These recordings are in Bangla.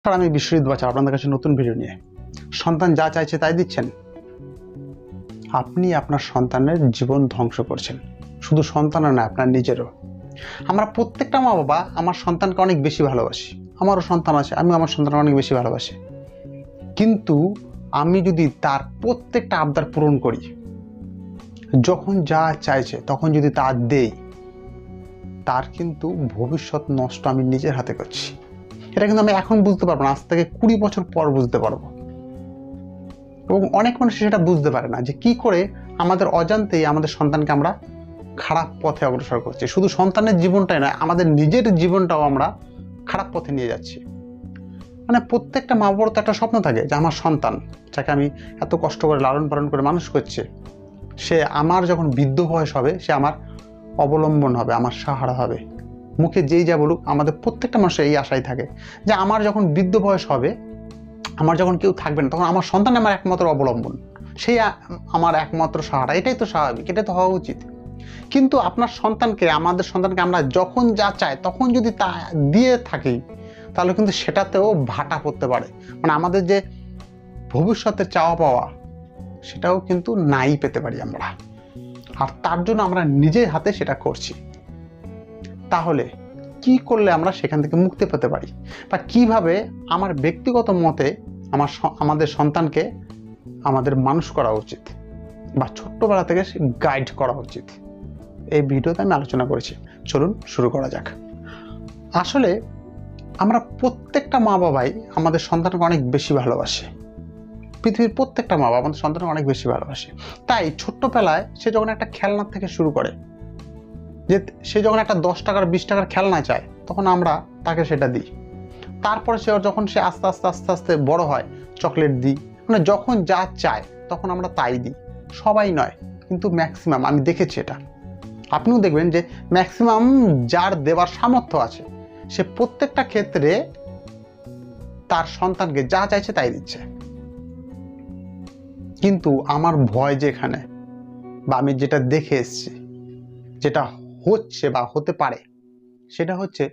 আর আমি বিশ্বজিৎ বাছা আপনাদের কাছে নতুন ভিডিও নিয়ে। সন্তান যা চাইছে তাই দিচ্ছেন। আপনি আপনার সন্তানের জীবন ধ্বংস করছেন, শুধু সন্তানের না, আপনার নিজেরও। আমরা প্রত্যেকটা মা বাবা আমার সন্তানকে অনেক বেশি ভালোবাসি। আমারও সন্তান আছে, আমি আমার সন্তানকে অনেক বেশি ভালোবাসি। কিন্তু আমি যদি তার প্রত্যেকটা আবদার পূরণ করি, যখন যা চাইছে তখন যদি তা দেই, তার কিন্তু ভবিষ্যৎ নষ্ট আমি নিজের হাতে করছি। এটা কিন্তু আমি এখন বুঝতে পারবো না, আজ থেকে 20 বছর পর বুঝতে পারবো। এবং অনেক মানুষ সেটা বুঝতে পারে না যে কি করে আমাদের অজান্তেই আমাদের সন্তানকে আমরা খারাপ পথে অগ্রসর করছি। শুধু সন্তানের জীবনটাই নয়, আমাদের নিজের জীবনটাও আমরা খারাপ পথে নিয়ে যাচ্ছি। মানে প্রত্যেকটা মা বাবার তো একটা স্বপ্ন থাকে যে আমার সন্তান, যাকে আমি এত কষ্ট করে লালন পালন করে মানুষ করছে, সে আমার যখন বৃদ্ধ বয়স হবে সে আমার অবলম্বন হবে, আমার সাহারা হবে। মুখে যেই যা বলুক, আমাদের প্রত্যেকটা মানুষের এই আশাই থাকে যে আমার যখন বৃদ্ধ বয়স হবে, আমার যখন কেউ থাকবে না, তখন আমার সন্তান আমার একমাত্র অবলম্বন, সেই আমার একমাত্র সাহারা। এটাই তো স্বাভাবিক, এটাই তো হওয়া উচিত। কিন্তু আপনার সন্তানকে, আমাদের সন্তানকে আমরা যখন যা চাই তখন যদি তা দিয়ে থাকি, তাহলে কিন্তু সেটাতেও ভাটা পড়তে পারে। মানে আমাদের যে ভবিষ্যতের চাওয়া পাওয়া, সেটাও কিন্তু নাই পেতে পারি আমরা। আর তার জন্য আমরা নিজের হাতে সেটা করছি। তাহলে কি করলে আমরা সেখান থেকে মুক্তি পেতে পারি, বা কিভাবে আমার ব্যক্তিগত মতে আমাদের সন্তানকে আমাদের মানুষ করা উচিত, বা ছোট্টবেলা থেকে গাইড করা উচিত, এই ভিডিওতে আমি আলোচনা করেছি। চলুন শুরু করা যাক। আসলে আমরা প্রত্যেকটা মা বাবাই আমাদের সন্তানকে অনেক বেশি ভালোবাসে। পৃথিবীর প্রত্যেকটা মা বাবা আমাদের সন্তানকে অনেক বেশি ভালোবাসে। তাই ছোট্টবেলায় সে যখন একটা খেলনা থেকে শুরু করে, যে সে যখন একটা 10 টাকার 20 টাকার খেলনা চায়, তখন আমরা তাকে সেটা দিই। তারপরে যখন সে আস্তে আস্তে আস্তে আস্তে বড় হয়, চকলেট দিই। মানে যখন যা চায় তখন আমরা তাই দিই। সবাই নয়, কিন্তু ম্যাক্সিমাম আমি দেখেছি এটা। আপনিও দেখবেন যে ম্যাক্সিমাম যার দেওয়ার সামর্থ্য আছে, সে প্রত্যেকটা ক্ষেত্রে তার সন্তানকে যা চাইছে তাই দিচ্ছে। কিন্তু আমার ভয় যেখানে, বা আমি যেটা দেখে এসেছি, যেটা হচ্ছে বা হতে পারে, সেটা হচ্ছে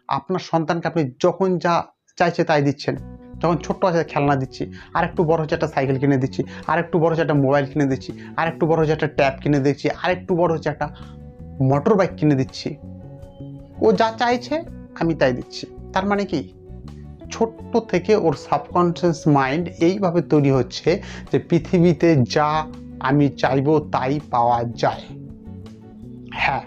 আপনার সন্তানকে আপনি যখন যা চাইছে তাই দিচ্ছেন। যখন ছোট্ট আছে খেলনা দিচ্ছি, আর একটু বড় হচ্ছে একটা সাইকেল কিনে দিচ্ছি, আর একটু বড় হচ্ছে একটা মোবাইল কিনে দিচ্ছি, আর একটু বড় হচ্ছে একটা ট্যাব কিনে দিচ্ছি, আর একটু বড় হচ্ছে একটা মোটর বাইক কিনে দিচ্ছি। ও যা চাইছে আমি তাই দিচ্ছি। তার মানে কি, ছোট্ট থেকে ওর সাবকনসিয়াস মাইন্ড এইভাবে তৈরি হচ্ছে যে পৃথিবীতে যা আমি চাইবো তাই পাওয়া যায়। হ্যাঁ,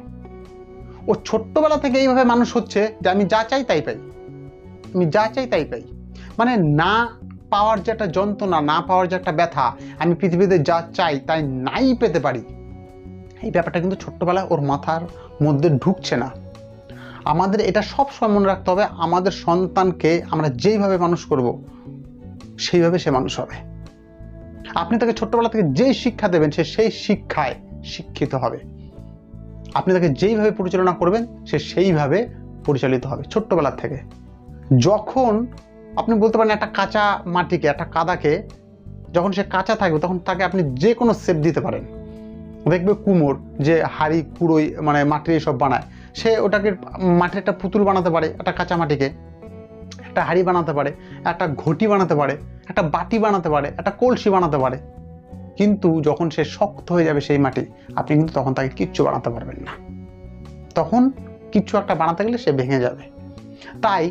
ও ছোট্টবেলা থেকে এইভাবে মানুষ হচ্ছে যে আমি যা চাই তাই পাই, আমি যা চাই তাই পাই। মানে না পাওয়ার যে একটা যন্ত্রণা, না পাওয়ার যে একটা ব্যথা, আমি পৃথিবীতে যা চাই তাই নাই পেতে পারি, এই ব্যাপারটা কিন্তু ছোট্টবেলায় ওর মাথার মধ্যে ঢুকছে না। আমাদের এটা সব সময় মনে রাখতে হবে, আমাদের সন্তানকে আমরা যেইভাবে মানুষ করব, সেইভাবে সে মানুষ হবে। আপনি তাকে ছোট্টবেলা থেকে যেই শিক্ষা দেবেন, সে সেই শিক্ষায় শিক্ষিত হবে। আপনি তাকে যেইভাবে পরিচালনা করবেন, সে সেইভাবে পরিচালিত হবে ছোট্টবেলার থেকে। যখন আপনি বলতে পারেন একটা কাঁচা মাটিকে, একটা কাদাকে, যখন সে কাঁচা থাকবে তখন তাকে আপনি যে কোনো শেপ দিতে পারেন। দেখবে কুমোর যে হাড়ি কুড়োই, মানে মাটির এইসব বানায়, সে ওটাকে মাটির একটা পুতুল বানাতে পারে, একটা কাঁচা মাটিকে একটা হাড়ি বানাতে পারে, একটা ঘটি বানাতে পারে, একটা বাটি বানাতে পারে, একটা কলসি বানাতে পারে। কিন্তু যখন সে শক্ত হয়ে যাবে সেই মাটি, আপনি কিন্তু তখন তাকে কিচ্ছু বানাতে পারবেন না। তখন কিচ্ছু একটা বানাতে গেলে সে ভেঙে যাবে। তাই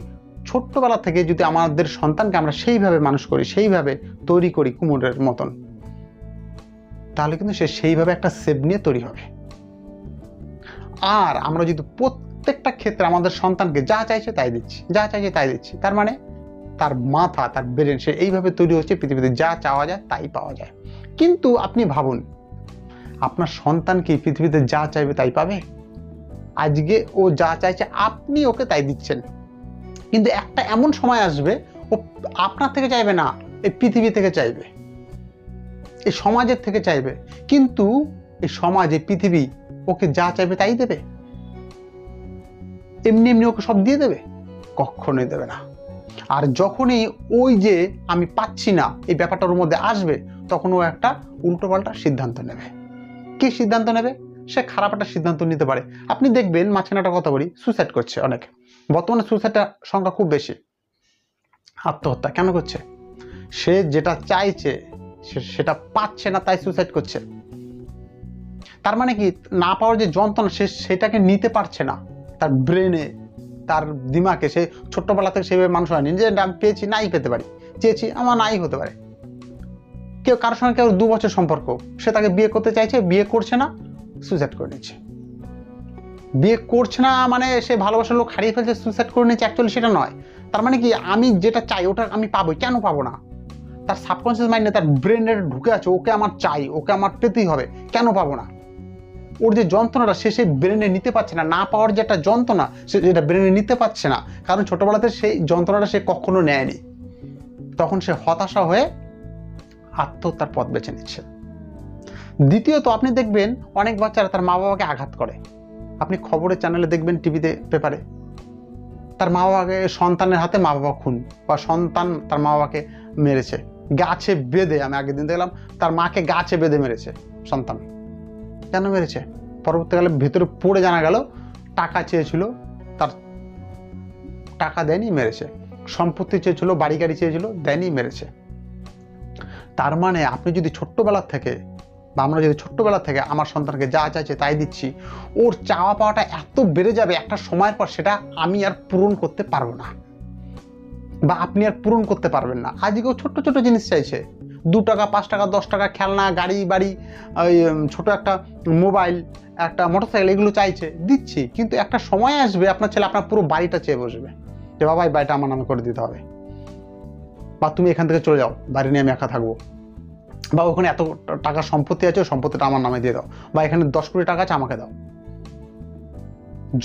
ছোট্টবেলা থেকে যদি আমাদের সন্তানকে আমরা সেইভাবে মানুষ করি, সেইভাবে তৈরি করি কুমোরের মতন, তাহলে কিন্তু সে সেইভাবে একটা শেপ নিয়ে তৈরি হবে। আর আমরা যদি প্রত্যেকটা ক্ষেত্রে আমাদের সন্তানকে যা চাইছে তাই দিচ্ছি, যা চাইছে তাই দিচ্ছি, তার মানে তার মাথা, তার ব্রেন সে এইভাবে তৈরি হচ্ছে পৃথিবীতে যা চাওয়া যায় তাই পাওয়া যায়। কিন্তু আপনি ভাবুন, আপনার সন্তান কি পৃথিবীতে যা চাইবে তাই পাবে? আজকে ও যা চাইছে আপনি ওকে তাই দিচ্ছেন, কিন্তু একটা এমন সময় আসবে ও আপনার থেকে চাইবে না, এই পৃথিবী থেকে চাইবে, এই সমাজের থেকে চাইবে। কিন্তু এই সমাজ, এই পৃথিবী ওকে যা চাইবে তাই দেবে? এমনি এমনি ওকে সব দিয়ে দেবে? কখনোই দেবে না। আর যখনই ওই যে আমি পাচ্ছি না এই ব্যাপারটার মধ্যে আসবে, তখন ও একটা উল্টোপাল্টা সিদ্ধান্ত নেবে। কি সিদ্ধান্ত নেবে? সে খারাপ একটা সিদ্ধান্ত নিতে পারে। আপনি দেখবেন, মাঝখানে একটা কথা বলি, সুইসাইড করছে অনেক। বর্তমানে সুইসাইডের সংখ্যা খুব বেশি। আত্মহত্যা কেন করছে? সে যেটা চাইছে সেটা পাচ্ছে না, তাই সুসাইড করছে। তার মানে কি, না পাওয়ার যে যন্ত্রণা সেটাকে নিতে পারছে না তার ব্রেনে, তার দিমাগে। সে ছোট্টবেলা থেকে সেভাবে মানুষ হয়নি যে আমি পেয়েছি, নাই পেতে পারি, চেয়েছি আমার নাই হতে পারে। কেউ কারোর সঙ্গে কেউ 2 বছর সম্পর্ক, সে তাকে বিয়ে করতে চাইছে, বিয়ে করছে না, সুসাইড করে নিচ্ছে। বিয়ে করছে না মানে সে ভালোবাসার লোক হারিয়ে ফেলছে, সুসাইড করে নিচ্ছে, অ্যাকচুয়ালি সেটা নয়। তার মানে কি, আমি যেটা চাই ওটা আমি পাবো, কেন পাবো না? তার সাবকনসিয়াস মাইন্ডে, তার ব্রেনে ঢুকে আছে ওকে আমার চাই, ওকে আমার পেতেই হবে, কেন পাবো না? ওর যে যন্ত্রণাটা সে ব্রেনে নিতে পারছে না, না পাওয়ার যে একটা যন্ত্রণা সে যেটা ব্রেনে নিতে পারছে না, কারণ ছোটবেলাতে সেই যন্ত্রণাটা সে কখনো নেয়নি। তখন সে হতাশা হয়ে আত্মহত্যার পথ বেছে নিচ্ছে। দ্বিতীয়ত, আপনি দেখবেন অনেক বাচ্চারা তার মা বাবাকে আঘাত করে। আপনি খবরের চ্যানেলে দেখবেন, টিভিতে, পেপারে, তার মা বাবাকে, সন্তানের হাতে মা বাবা খুন, বা সন্তান তার মা বাবাকে মেরেছে গাছে বেঁধে। আমি আগের দিন দেখলাম তার মাকে গাছে বেঁধে মেরেছে সন্তান। কেন মেরেছে? পরবর্তীকালে ভেতরে পড়ে জানা গেল টাকা চেয়েছিল, তার টাকা দেয়নি, মেরেছে। সম্পত্তি চেয়েছিল, বাড়ি গাড়ি চেয়েছিল, দেয়নি, মেরেছে। তার মানে আপনি যদি ছোট্টবেলা থেকে, বা আমরা যদি ছোট্টবেলা থেকে আমার সন্তানকে যা চাইছে তাই দিচ্ছি, ওর চাওয়া পাওয়াটা এত বেড়ে যাবে একটা সময়ের পর, সেটা আমি আর পূরণ করতে পারবো না, বা আপনি আর পূরণ করতে পারবেন না। আজকেও ছোট্ট ছোট জিনিস চাইছে, 2 টাকা, 5 টাকা, 10 টাকা খেলনা, গাড়ি বাড়ি, ওই ছোট একটা মোবাইল, একটা মোটরসাইকেল, এগুলো চাইছে, দিচ্ছি। কিন্তু একটা সময় আসবে আপনার ছেলে আপনার পুরো বাড়িটা চেয়ে বসবে যে বাবা এই বাড়িটা আমার নামে করে দিতে হবে, বা তুমি এখান থেকে চলে যাও, বাড়ি নিয়ে আমি একা থাকবো, বা ওখানে এত টাকার সম্পত্তি আছে, সম্পত্তিটা আমার নামে দিয়ে দাও, বা এখানে 10 কোটি টাকা আছে আমাকে দাও।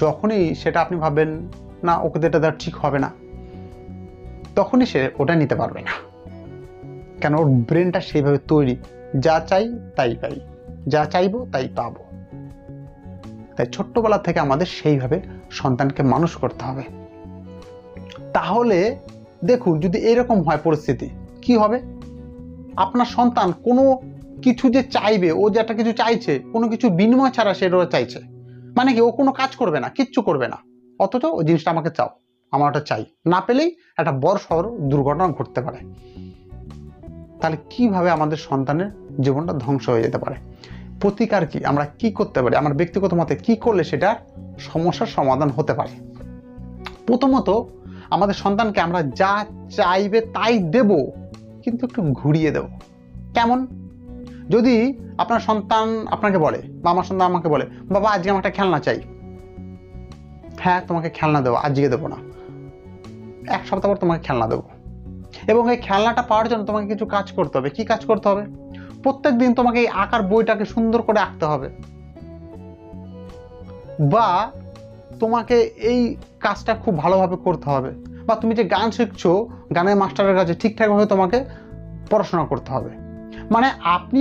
যখনই সেটা আপনি ভাববেন না ওকে এটা দেওয়া ঠিক হবে না, তখনই সে ওটা নিতে পারবে না। কেন? ওর ব্রেনটা সেইভাবে তৈরি, যা চাই তাই পাই, যা চাইবো তাই পাবো। তাই ছোট্টবেলা থেকে আমাদের সেইভাবে সন্তানকে মানুষ করতে হবে। তাহলে দেখুন, যদি এরকম হয় পরিস্থিতি, কি হবে? আপনার সন্তান কোনো কিছু যে চাইবে, ও যে একটা কিছু চাইছে, কোনো কিছু বিনিময় ছাড়া সে ওটা চাইছে, মানে কি ও কোনো কাজ করবে না, কিচ্ছু করবে না, অথচ ওই জিনিসটা আমাকে চাও, আমার ওটা চাই, না পেলেই একটা বড় সড় দুর্ঘটনা ঘটতে পারে। তাহলে কিভাবে আমাদের সন্তানের জীবনটা ধ্বংস হয়ে যেতে পারে? প্রতিকার কি, আমরা কি করতে পারি, আমার ব্যক্তিগত মতে কি করলে সেটা সমস্যার সমাধান হতে পারে? প্রথমত, আমাদের সন্তানকে আমরা যা চাইবে তাই দেব, কিন্তু একটু ঘুরিয়ে দেব। কেমন? যদি আপনার সন্তান আপনাকে বলে, বা আমার সন্তান আমাকে বলে, বাবা আজকে আমার একটা খেলনা চাই, হ্যাঁ তোমাকে খেলনা দেবো, আজকে দেবো না, 1 সপ্তাহ পর তোমাকে খেলনা দেবো। এবং এই খেলনাটা পাওয়ার জন্য তোমাকে কিছু কাজ করতে হবে। কি কাজ করতে হবে? প্রত্যেক দিন তোমাকে এই আঁকার বইটাকে সুন্দর করে আঁকতে হবে, বা তোমাকে এই কাজটা খুব ভালোভাবে করতে হবে, বা তুমি যে গান শিখছো, গানের মাস্টারের কাছে ঠিকঠাকভাবে তোমাকে পড়াশোনা করতে হবে। মানে আপনি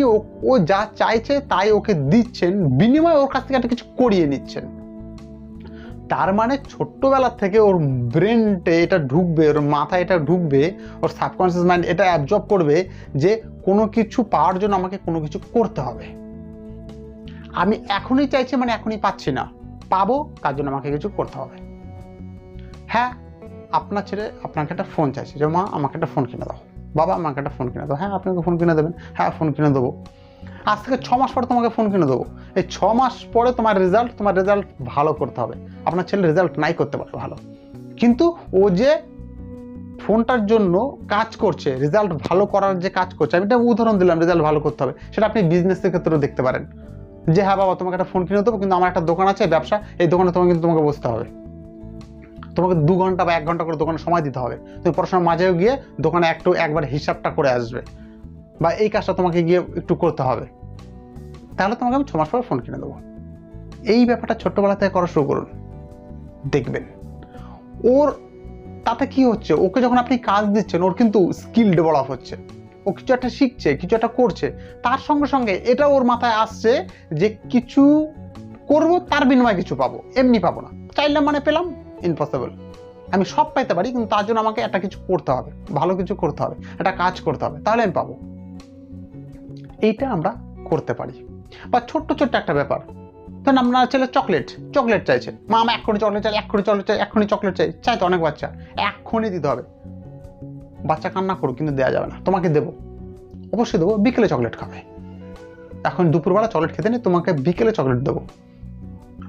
ও যা চাইছে তাই ওকে দিচ্ছেন, বিনিময়ে ওর কাছ থেকে একটা কিছু করিয়ে নিচ্ছেন। তার মানে ছোট্টবেলা থেকে ওর ব্রেনটে এটা ঢুকবে, ওর মাথায় এটা ঢুকবে, ওর সাবকনসিয়াস মাইন্ড এটা অ্যাবজর্ব করবে যে কোনো কিছু পাওয়ার জন্য আমাকে কোনো কিছু করতে হবে। আমি এখনই চাইছি মানে এখনই পাচ্ছি না, পাবো তার জন্য আমাকে কিছু করতে হবে। হ্যাঁ, আপনার ছেলে আপনাকে একটা ফোন চাইছে, যে মা আমাকে একটা ফোন কিনে দাও, বাবা আমাকে একটা ফোন কিনে দাও, হ্যাঁ আপনাকে ফোন কিনে দেবেন, হ্যাঁ ফোন কিনে দেবো। আজ থেকে 6 মাস পরে তোমাকে ফোন কিনে দেবো। এই 6 মাস পরে তোমার রেজাল্ট ভালো করতে হবে। আপনার ছেলে রেজাল্ট নাই করতে পারে ভালো, কিন্তু ও যে ফোনটার জন্য কাজ করছে, রেজাল্ট ভালো করার যে কাজ করছে, আমি একটা উদাহরণ দিলাম, রেজাল্ট ভালো করতে হবে, সেটা আপনি বিজনেসের ক্ষেত্রেও দেখতে পারেন। যে হ্যাঁ বাবা তোমাকে একটা ফোন কিনে দেবো, কিন্তু আমার একটা দোকান আছে, ব্যবসা, এই দোকানে তোমাকে বসতে হবে, তোমাকে 2 ঘন্টা বা 1 ঘন্টা করে দোকানে সময় দিতে হবে, তুমি পড়াশোনার মাঝেও গিয়ে দোকানে একবার হিসাবটা করে আসবে, বা এই কাজটা তোমাকে গিয়ে একটু করতে হবে, তাহলে তোমাকে আমি 6 মাস পরে ফোন কিনে দেবো। এই ব্যাপারটা ছোট্টবেলা থেকে করা শুরু করুন, দেখবেন ওর তাতে কি হচ্ছে, ওকে যখন আপনি কাজ দিচ্ছেন ওর কিন্তু স্কিল ডেভেলপ হচ্ছে, ও কিছু একটা শিখছে, কিছু একটা করছে, তার সঙ্গে সঙ্গে এটা ওর মাথায় আসছে যে কিছু করব, তার বিনিময়ে কিছু পাবো, এমনি পাবো না, চাইলাম মানে পেলাম, ইম্পসিবল। আমি সব পাইতে পারি, কিন্তু তার জন্য আমাকে একটা কিছু করতে হবে, ভালো কিছু করতে হবে, একটা কাজ করতে হবে, তাহলে আমি পাবো। এইটা আমরা করতে পারি। বা ছোট্ট একটা ব্যাপার, ধরুন আপনার ছেলে চকলেট চাইছে, মা আমার এক্ষুনি চকলেট চাই, এক্ষুনি চকলেট চাই, এক্ষুনি চকলেট চাই, চাই তো অনেক বাচ্চা, এক্ষুনি দিতে হবে। বাচ্চা কান্না করুক, কিন্তু দেওয়া যাবে না। তোমাকে দেবো, অবশ্যই দেবো, বিকেলে চকলেট খাবে। এখন দুপুরবেলা চকলেট খেতে নেই, তোমাকে বিকেলে চকলেট দেবো।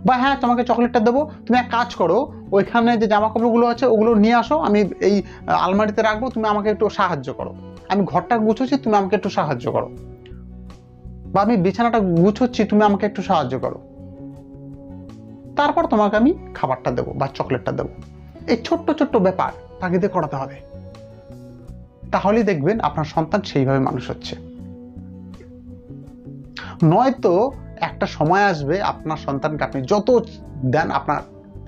বা হ্যাঁ, তোমাকে চকলেটটা দেবো, তুমি এক কাজ করো, ওইখানে যে জামা কাপড়গুলো আছে ওগুলো নিয়ে আসো, আমি এই আলমারিতে রাখবো, তুমি আমাকে একটু সাহায্য করো। আমি ঘরটা গুছোচ্ছি, তুমি আমাকে একটু সাহায্য করো। বা আমি বিছানাটা গুছোচ্ছি, তুমি আমাকে একটু সাহায্য করো। তারপর তোমাকে আমি খাবারটা দেবো বা চকলেটটা দেবো। এই ছোট্ট ছোট্ট ব্যাপার তাকে দিয়ে করাতে হবে। তাহলেই দেখবেন আপনার সন্তান সেইভাবে মানুষ হচ্ছে। নয়তো একটা সময় আসবে আপনার সন্তানকে আপনি যত দেন, আপনার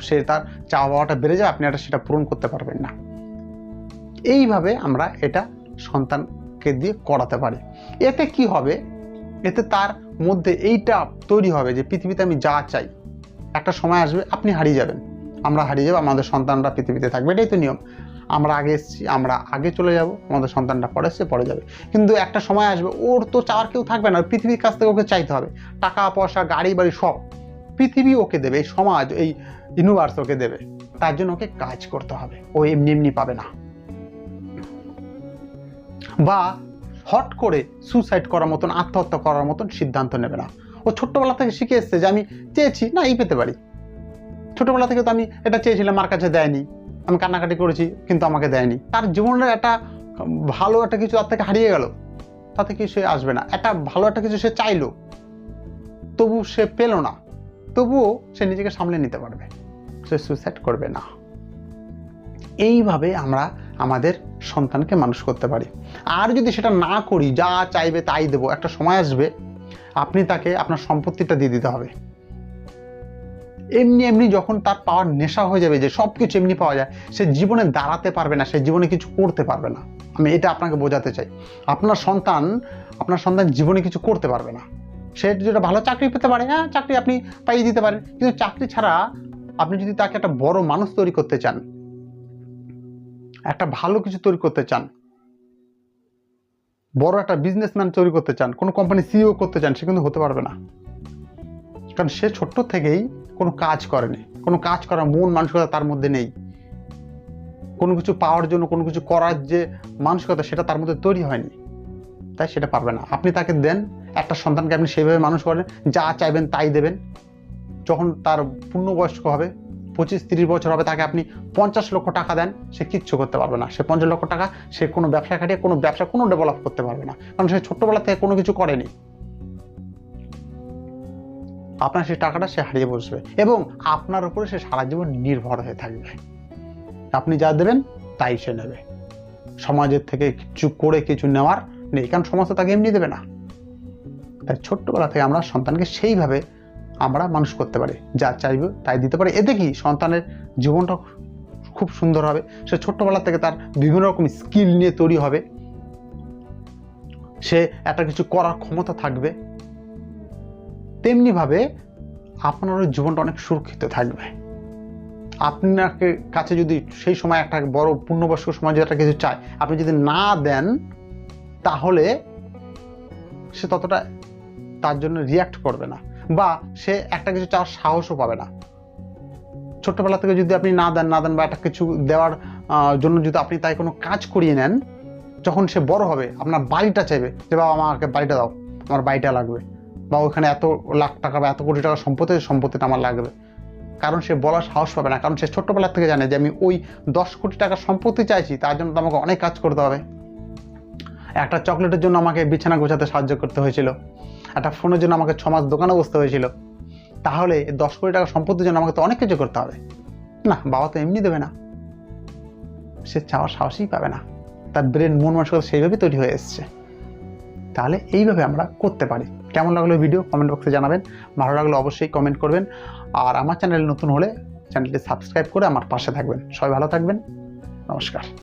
সে তার চাওয়া পাওয়াটা বেড়ে যাবে, আপনি সেটা পূরণ করতে পারবেন না। এইভাবে আমরা এটা সন্তানকে দিয়ে করাতে পারি। এতে কি হবে, এতে তার মধ্যে এইটা তৈরি হবে যে পৃথিবীতে আমি যা চাই, একটা সময় আসবে আপনি হারিয়ে যাবেন, আমরা হারিয়ে যাবো, আমাদের সন্তানরা পৃথিবীতে থাকবে। এটাই তো নিয়ম। আমরা আগে এসেছি, আমরা আগে চলে যাব, আমাদের সন্তানটা পরে এসে পরে যাবে। কিন্তু একটা সময় আসবে ওর তো চাওয়ার কেউ থাকবে না, পৃথিবীর কাছ থেকে ওকে চাইতে হবে। টাকা পয়সা, গাড়ি বাড়ি সব পৃথিবী ওকে দেবে, এই সমাজ, এই ইউনিভার্স ওকে দেবে। তার জন্য ওকে কাজ করতে হবে, ও এমনি এমনি পাবে না। বা হট করে সুসাইড করার মতন, আত্মহত্যা করার মতন সিদ্ধান্ত নেবে না। ও ছোট্টবেলা থেকে শিখে এসছে যে আমি চেয়েছি না, এই পেতে পারি। ছোটবেলা থেকে তো আমি এটা চেয়েছিলাম, আমার কাছে দেয়নি, আমি কান্নাকাটি করেছি কিন্তু আমাকে দেয়নি। তার জীবনের একটা ভালো একটা কিছু তার থেকে হারিয়ে গেল, তাতে কি সে আসবে না? একটা ভালো একটা কিছু সে চাইলো, তবু সে পেল না, তবুও সে নিজেকে সামলে নিতে পারবে, সে সুইসাইড করবে না। এইভাবে আমরা আমাদের সন্তানকে মানুষ করতে পারি। আর যদি সেটা না করি, যা চাইবে তাই দেবো, একটা সময় আসবে আপনি তাকে আপনার সম্পত্তিটা দিয়ে দিতে হবে। এমনি এমনি যখন তার পাওয়ার নেশা হয়ে যাবে যে সব কিছু এমনি পাওয়া যায়, সে জীবনে দাঁড়াতে পারবে না, সে জীবনে কিছু করতে পারবে না। আমি এটা আপনাকে বোঝাতে চাই। আপনার সন্তান জীবনে কিছু করতে পারবে না। সে যেটা ভালো চাকরি পেতে পারে, হ্যাঁ চাকরি আপনি পাইয়ে দিতে পারেন, কিন্তু চাকরি ছাড়া আপনি যদি তাকে একটা বড় মানুষ তৈরি করতে চান, একটা ভালো কিছু তৈরি করতে চান, বড় একটা বিজনেসম্যান তৈরি করতে চান, কোনো কোম্পানি সিইও করতে চান, সে কিন্তু হতে পারবে না। কারণ সে ছোট্ট থেকেই কোনো কাজ করেনি, কোনো কাজ করার মন মানসিকতা তার মধ্যে নেই। কোনো কিছু পাওয়ার জন্য, কোনো কিছু করার যে মানসিকতা, সেটা তার মধ্যে তৈরি হয়নি, তাই সেটা পারবে না। আপনি তাকে দেন, একটা সন্তানকে আপনি সেইভাবে মানুষ করেন, যা চাইবেন তাই দেবেন। যখন তার পূর্ণবয়স্ক হবে, 25-30 বছর হবে, তাকে আপনি 50 লক্ষ টাকা দেন, সে কিচ্ছু করতে পারবে না। সে 50 লক্ষ টাকা সে কোনো ব্যবসা খাটিয়ে কোনো ডেভেলপ করতে পারবে না, কারণ সে ছোট্টবেলা থেকে কোনো কিছু করেনি। আপনার সেই টাকাটা সে হারিয়ে বসবে এবং আপনার উপরে সে সারা জীবন নির্ভর হয়ে থাকবে। আপনি যা দেবেন তাই সে নেবে, সমাজের থেকে কিছু করে কিছু নেওয়ার নেই, কারণ সমাজ তো তাকে এমনি দেবে না। তাই ছোট্টবেলা থেকে আমরা সন্তানকে সেইভাবে আমরা মানুষ করতে পারি, যা চাইবে তাই দিতে পারি। এতে কি সন্তানের জীবনটা খুব সুন্দর হবে। সে ছোট্টবেলা থেকে তার বিভিন্ন রকম স্কিল নিয়ে তৈরি হবে, সে একটা কিছু করার ক্ষমতা থাকবে। তেমনিভাবে আপনার জীবনটা অনেক সুরক্ষিত থাকবে। আপনাকে কাছে যদি সেই সময় একটা বড় পূর্ণবয়স্ক সময় যদি একটা কিছু চায়, আপনি যদি না দেন, তাহলে সে ততটা তার জন্য রিয়াক্ট করবে না, বা সে একটা কিছু চাওয়ার সাহসও পাবে না। ছোট্টবেলা থেকে যদি আপনি না দেন বা একটা কিছু দেওয়ার জন্য যদি আপনি তাই কোনো কাজ করিয়ে নেন, যখন সে বড় হবে আপনার বাড়িটা চাইবে যে বাবা আমাকে বাড়িটা দাও, আমার বাড়িটা লাগবে, বা ওখানে এত লাখ টাকা বা এত কোটি টাকা সম্পত্তিটা আমার লাগবে। কারণ সে বলার সাহস পাবে না, কারণ সে ছোট্টবেলা থেকে জানে যে আমি ওই 10 কোটি টাকার সম্পত্তি চাইছি, তার জন্য তো আমাকে অনেক কাজ করতে হবে। একটা চকলেটের জন্য আমাকে বিছানা গোছাতে সাহায্য করতে হয়েছিল, একটা ফোনের জন্য আমাকে 6 মাস দোকানে বসতে হয়েছিল। তাহলে 10 কোটি টাকা সম্পত্তির জন্য আমাকে তো অনেক কিছু করতে হবে না, বাবা তো এমনি দেবে না। সে চাওয়ার সাহসই পাবে না, তার ব্রেন মন মানসিকতা সেইভাবে তৈরি হয়ে এসছে। তাহলে এইভাবে আমরা করতে পারি। কেমন লাগলো ভিডিও কমেন্ট বক্সে জানাবেন, ভালো লাগলে অবশ্যই কমেন্ট করবেন। আর আমার চ্যানেল নতুন হলে চ্যানেলটি সাবস্ক্রাইব করে আমার পাশে থাকবেন। সবাই ভালো থাকবেন, নমস্কার।